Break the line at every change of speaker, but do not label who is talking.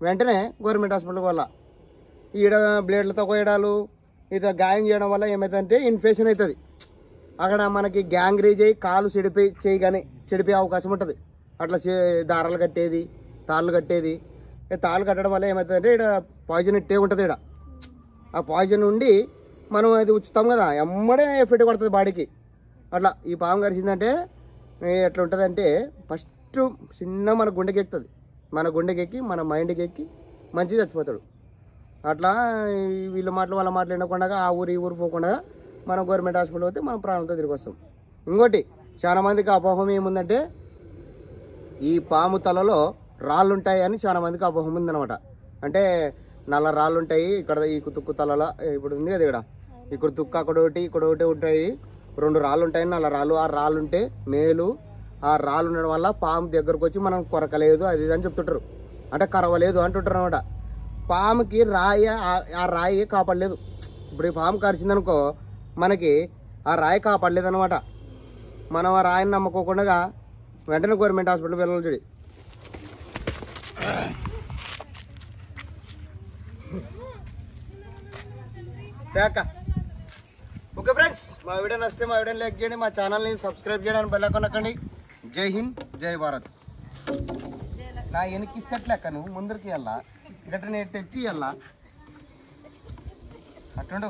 వెంటనే గవర్నమెంట్ హాస్పిటల్కి వల్ల ఈడ బ్లేడ్లతో కోయడాలు ఇట్లా గాయం చేయడం వల్ల ఏమవుతుందంటే ఇన్ఫెక్షన్ అవుతుంది. అక్కడ మనకి గ్యాంగ్రీజ్ అయ్యి కాలు చెయ్యి కానీ చెడిపోయే అవకాశం ఉంటుంది. అట్లా దారాలు కట్టేది, తాళ్ళు కట్టేది. తాళ్ళు కట్టడం వల్ల ఏమవుతుందంటే ఇక్కడ పాయిజన్ ఇట్టే ఉంటుంది. ఇక్కడ ఆ పాయిజన్ ఉండి మనం అది ఉంచుతాం కదా, ఎమ్మడే ఎఫెక్ట్ పడుతుంది బాడీకి. అట్లా ఈ పాము కరిచిందంటే ఎట్లా ఉంటుందంటే ఫస్ట్ చిన్న మన గుండెకి ఎక్కుతుంది. మన గుండెకి ఎక్కి మన మైండ్కి ఎక్కి మంచిగా చచ్చిపోతాడు. అట్లా వీళ్ళ మాటలు వాళ్ళ మాటలు వినకుండా ఆ ఊరు ఈ ఊరు పోకుండా మనం గవర్నమెంట్ హాస్పిటల్ పోతే మనం ప్రాణంతో తిరిగి వస్తాం. ఇంకోటి చాలా మందికి అపోహం ఏముందంటే ఈ పాము తలలో రాళ్ళు ఉంటాయి అని చాలా మందికి అపోహం ఉందన్నమాట. అంటే నల్ల రాళ్ళు ఉంటాయి ఇక్కడ ఈ తుక్కు తలలో, ఇప్పుడు ఉంది కదా ఇక్కడ తుక్కు అక్కడ ఒకటి ఇక్కడ ఒకటి ఉంటాయి, 2 రాళ్ళు ఉంటాయి నల్ల రాళ్ళు. ఆ రాళ్ళు ఉంటే మేలు, ఆ రాళ్ళు ఉండడం వల్ల పాము దగ్గరకు వచ్చి మనం కొరకలేదు అది ఇది అని చెప్తుంటారు. అంటే కరవలేదు అంటుంటారు అనమాట. పాముకి ఆ రాయి కాపాడలేదు. ఇప్పుడు ఈ పాము కరిచిందనుకో మనకి ఆ రాయి కాపాడలేదు అనమాట. మనం ఆ రాయిని నమ్మకోకుండా వెంటనే గవర్నమెంట్ హాస్పిటల్ వెళ్ళాలి. చూడి ఓకే ఫ్రెండ్స్, మా వీడియో నచ్చితే మా వీడియోని లైక్ చేయండి, మా ఛానల్ని సబ్స్క్రైబ్ చేయడానికి బెల్ ఐకాన్ నొక్కండి. జై హింద్, జై భారత్. నా వెనక్కిస్తట్లేక నువ్వు ముందరికి వెళ్ళా, గట్ట నేను తెచ్చి వెళ్ళా అట్టుండు.